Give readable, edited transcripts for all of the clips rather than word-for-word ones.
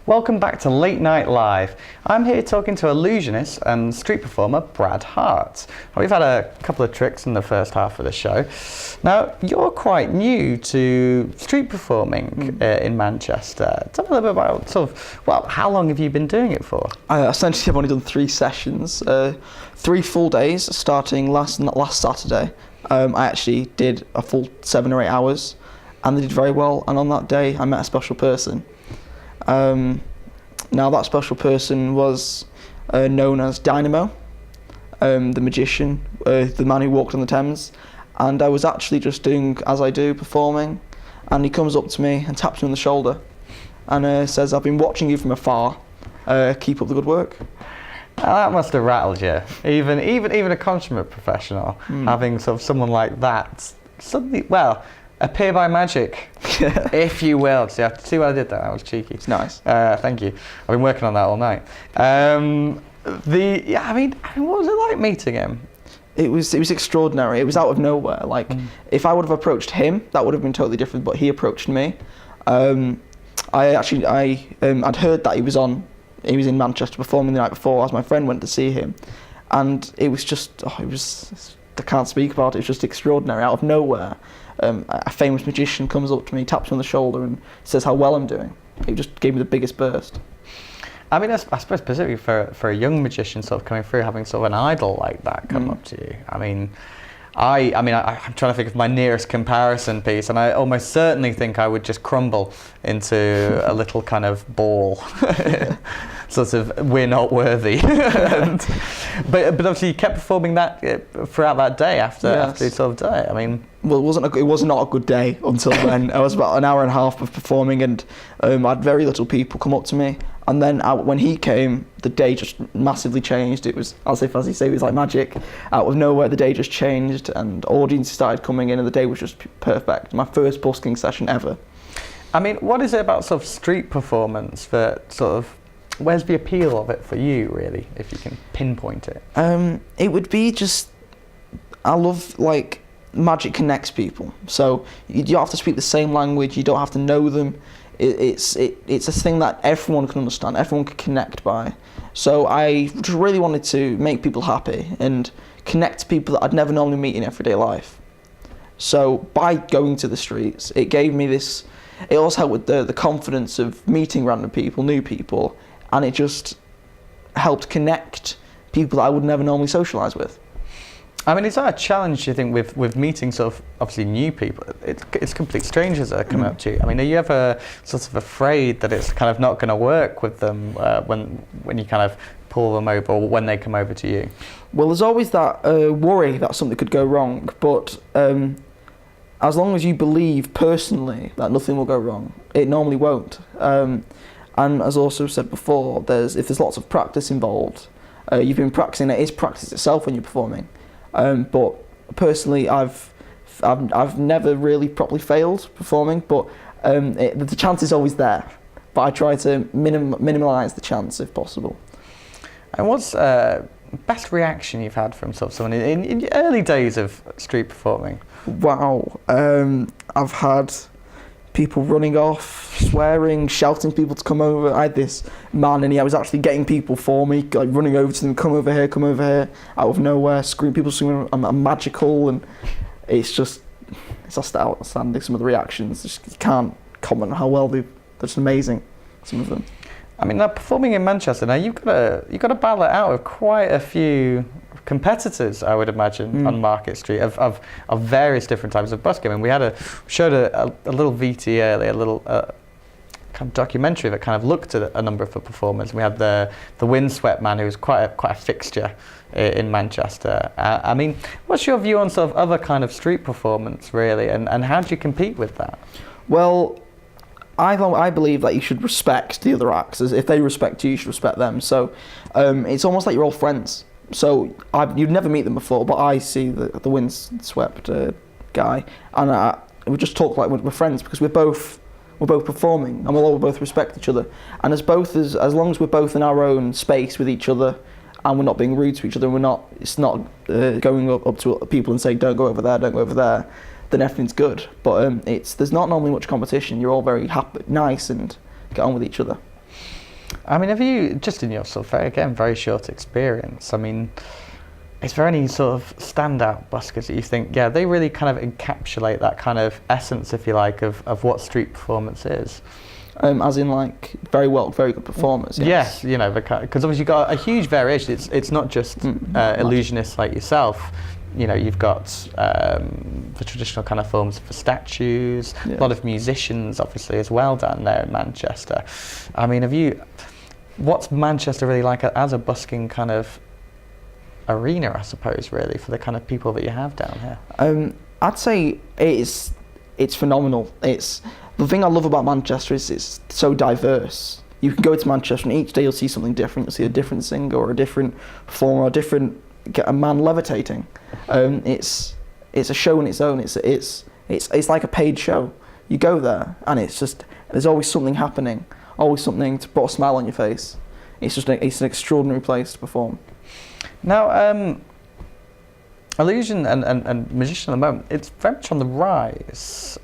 Welcome back to Late Night Live. I'm here talking to illusionist and street performer Brad Hart. We've had a couple of tricks in the first half of the show. Now, you're quite new to street performing in Manchester. Tell me a little bit about how long have you been doing it for? I essentially have only done 3 sessions, 3 full days starting last Saturday. I actually did a full 7 or 8 hours and they did very well, and on that day I met a special person. Now that special person was known as Dynamo, the magician, the man who walked on the Thames, and I was actually just doing as I do, performing, and he comes up to me and taps me on the shoulder and says, "I've been watching you from afar, keep up the good work." Now, that must have rattled you. Even a consummate professional, having sort of someone like that suddenly, appear by magic, if you will. So you have to see what I did there. That was cheeky. It's nice. Thank you. I've been working on that all night. What was it like meeting him? It was extraordinary. It was out of nowhere. Like, if I would have approached him, that would have been totally different. But he approached me. I'd heard that he was in Manchester performing the night before, as my friend went to see him, and it was just, I can't speak about it. It's just extraordinary. Out of nowhere, a famous magician comes up to me, taps me on the shoulder, and says how well I'm doing. It just gave me the biggest burst. I mean, I suppose specifically for a young magician sort of coming through, having sort of an idol like that come up to you. I'm trying to think of my nearest comparison piece, and I almost certainly think I would just crumble into a little kind of ball, sort of "we're not worthy." but obviously you kept performing that throughout that day after you sort of died. I mean, well, it was not a good day until then. I was about an hour and a half of performing, and I had very little people come up to me. And then when he came, the day just massively changed. It was as you say, it was like magic. Out of nowhere, the day just changed, and audiences started coming in, and the day was just perfect. My first busking session ever. I mean, what is it about sort of street performance that sort of, where's the appeal of it for you, really, if you can pinpoint it? It would be just, I love, like, magic connects people. So you don't have to speak the same language, you don't have to know them. It's a thing that everyone can understand, everyone can connect by. So I just really wanted to make people happy and connect to people that I'd never normally meet in everyday life. So by going to the streets, it gave me this, it also helped with the confidence of meeting random people, new people, and it just helped connect people that I would never normally socialise with. I mean, is that a challenge, do you think, with meeting sort of obviously new people? It's complete strangers that are coming up to you. I mean, are you ever sort of afraid that it's kind of not going to work with them when you kind of pull them over, or when they come over to you? Well, there's always that worry that something could go wrong, but as long as you believe personally that nothing will go wrong, it normally won't. And as also said before, if there's lots of practice involved, you've been practicing, it is practice itself when you're performing. But personally, I've never really properly failed performing, but the chance is always there. But I try to minimise the chance if possible. And what's best reaction you've had from sort of someone in your early days of street performing? Wow, I've had people running off, swearing, shouting people to come over. I had this man, and he was actually getting people for me, like running over to them, come over here, out of nowhere, people screaming, I'm magical, and it's just outstanding, some of the reactions. You can't comment on how well they're just amazing, some of them. I mean, now performing in Manchester, now you've got to battle it out with quite a few competitors, I would imagine, on Market Street of various different types of busking. I mean, we showed a little VT earlier, a little kind of documentary that kind of looked at a number of the performers. We had the windswept man, who was quite a fixture in Manchester. I mean, what's your view on sort of other kind of street performance, really, and how do you compete with that? Well, I believe that you should respect the other acts. If they respect you, you should respect them. So it's almost like you're all friends. So you'd never meet them before, but I see the windswept guy, and we just talk like we're friends, because we're both performing, and we'll both respect each other. And as long as we're both in our own space with each other, and we're not being rude to each other, and it's not going up to people and saying don't go over there, then everything's good. But there's not normally much competition. You're all very happy, nice, and get on with each other. I mean, have you, just in your sort of, very short experience, I mean, is there any sort of standout buskers that you think, yeah, they really kind of encapsulate that kind of essence, if you like, of what street performance is? As in, like, very good performers. Yes, you know, because obviously you've got a huge variation. It's not just illusionists like yourself. You know, you've got the traditional kind of forms for statues, a lot of musicians, obviously, as well down there in Manchester. I mean, what's Manchester really like as a busking kind of arena, I suppose, really, for the kind of people that you have down here? I'd say it's phenomenal. The thing I love about Manchester is it's so diverse. You can go to Manchester and each day you'll see something different. You'll see a different singer or a different performer or a man levitating. It's a show in its own. It's like a paid show. You go there and there's always something happening, always something to put a smile on your face. It's an extraordinary place to perform. Now, illusion and magician at the moment, it's very much on the rise.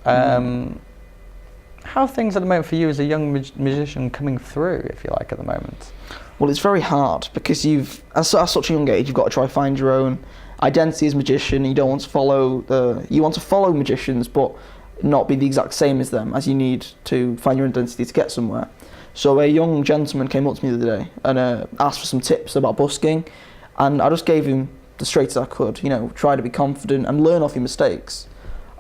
How are things at the moment for you as a young musician coming through, if you like, at the moment? Well, it's very hard because at such a young age, you've got to try to find your own identity as a magician. You don't want to follow magicians, but not be the exact same as them, as you need to find your identity to get somewhere. So a young gentleman came up to me the other day and asked for some tips about busking, and I just gave him the straightest I could. You know, try to be confident and learn off your mistakes.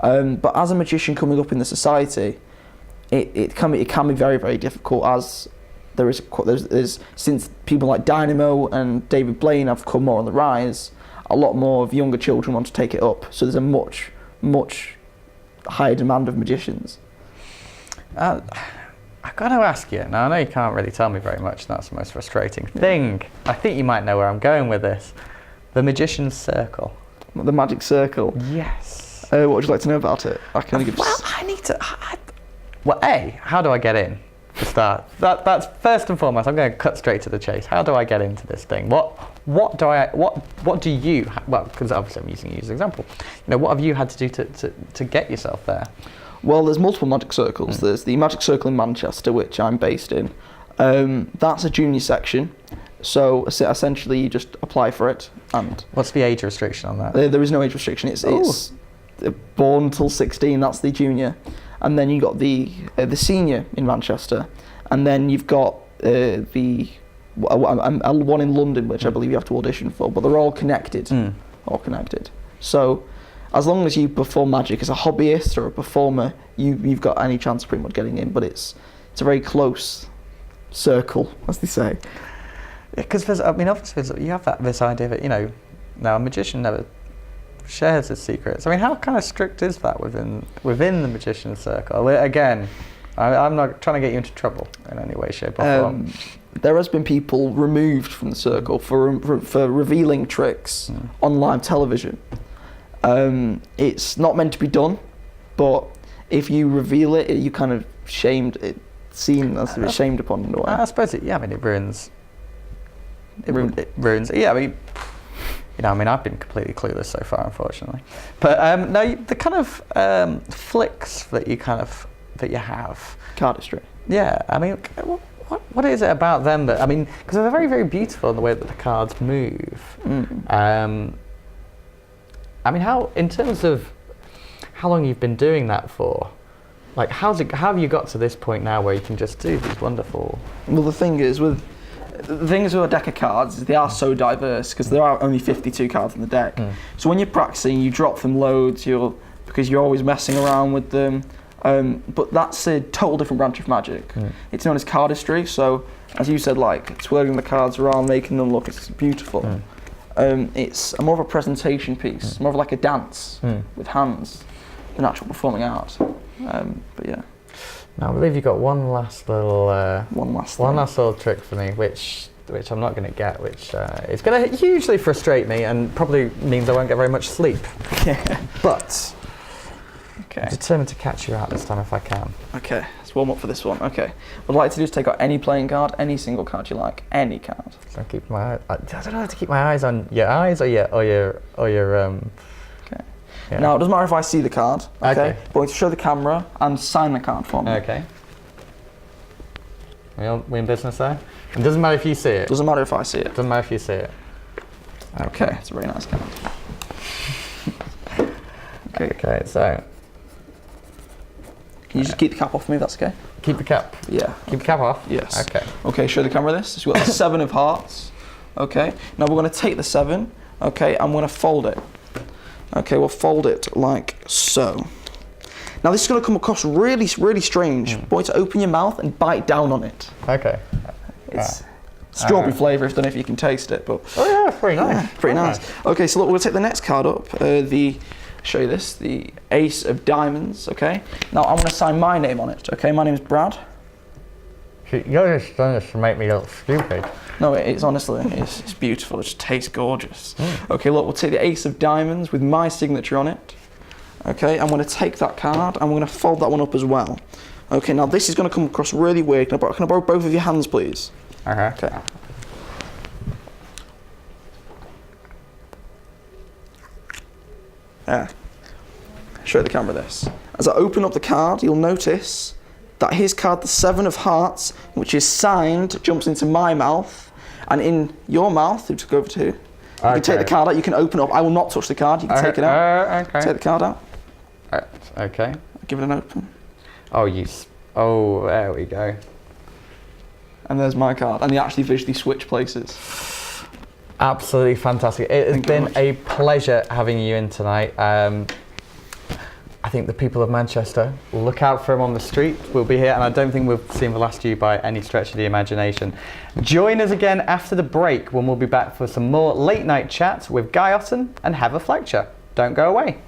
But as a magician coming up in the society, it can be very, very difficult, as there's since people like Dynamo and David Blaine have come more on the rise, a lot more of younger children want to take it up. So there's a much, much higher demand of magicians. I've got to ask you, now I know you can't really tell me very much, and that's the most frustrating thing. I think you might know where I'm going with this. The Magician's Circle. The Magic Circle? Yes. What would you like to know about it? How do I get in to start? That's first and foremost. I'm going to cut straight to the chase. How do I get into this thing? What do you, because obviously I'm using you as an example, you know, what have you had to do to get yourself there? Well, there's multiple magic circles. There's the Magic Circle in Manchester, which I'm based in. That's a junior section, so essentially you just apply for it. And what's the age restriction on that? There is no age restriction. It's born till 16. That's the junior, and then you got the senior in Manchester, and then you've got the one in London, which I believe you have to audition for. But they're all connected. All connected. So as long as you perform magic as a hobbyist or a performer, you've got any chance of pretty much getting in. But it's a very close circle, as they say. Because obviously you have this idea that, you know, now a magician never shares his secrets. I mean, how kind of strict is that within the magician's circle? Again, I'm not trying to get you into trouble in any way, shape, or form. There has been people removed from the circle for revealing tricks on live television. It's not meant to be done, but if you reveal it, you kind of seen as if it's shamed upon in a way. I suppose it ruins. It ruins. Yeah, I mean, you know, I've been completely clueless so far, unfortunately. But no, the kind of flicks that you have. Cardistry. Yeah, I mean, what is it about them that, I mean, because they're very, very beautiful in the way that the cards move. I mean, in terms of how long you've been doing that for, like, how have you got to this point now where you can just do these wonderful? Well, the thing is with a deck of cards is they are so diverse because there are only 52 cards in the deck. So when you're practicing, you drop them loads. Because you're always messing around with them. But that's a total different branch of magic. It's known as cardistry. So as you said, like twirling the cards around, making them look, it's beautiful. It's more of a presentation piece, more of like a dance with hands than actual performing art. But yeah. Now I believe you got one last little trick for me, which I'm not going to get, which is going to hugely frustrate me and probably means I won't get very much sleep. But I'm determined to catch you out this time if I can. Okay, let's warm up for this one. Okay, what I'd like to do is take out any playing card, any single card you like, any card. So I don't know how to keep my eyes on your eyes or your Okay. Yeah. Now it doesn't matter if I see the card. Okay. But to show the camera and sign the card for me. Okay. We in business there? It doesn't matter if you see it. Doesn't matter if I see it. Doesn't matter if you see it. Okay, it's a very nice card. Okay, so can you just keep the cap off me? That's okay. keep the cap. Yeah. Keep the cap off? Yes. Okay. Okay, show the camera this. So we've got the 7 of hearts. Okay. Now we're going to take the 7. Okay, I'm going to fold it. Okay, we'll fold it like so. Now this is going to come across really, really strange. I want you to open your mouth and bite down on it. Okay. It's strawberry flavour. I don't know if you can taste it, but oh yeah, pretty nice. Yeah, pretty nice. Okay, so look, we'll take the next card up. Show you this, the Ace of Diamonds. Okay. Now I'm going to sign my name on it. Okay, my name is Brad. You're just doing this to make me look stupid. No, it's honestly, it's beautiful. It just tastes gorgeous. Okay, look, we'll take the Ace of Diamonds with my signature on it. Okay, I'm going to take that card and we're going to fold that one up as well. Okay, now this is going to come across really weird. Can I borrow both of your hands, please? Okay. Yeah. Show the camera this. As I open up the card, you'll notice that his card, the 7 of Hearts, which is signed, jumps into my mouth, and in your mouth, you go over to. You can take the card out. You can open it up. I will not touch the card. You can take it out. Okay. Take the card out. Okay. Give it an open. Oh, oh, there we go. And there's my card. And they actually visually switch places. Absolutely fantastic. It has been a pleasure having you in tonight. I think the people of Manchester, look out for him on the street. We'll be here, and I don't think we've seen the last of you by any stretch of the imagination. Join us again after the break when we'll be back for some more late night chats with Guy Otten and Heather Fletcher. Don't go away.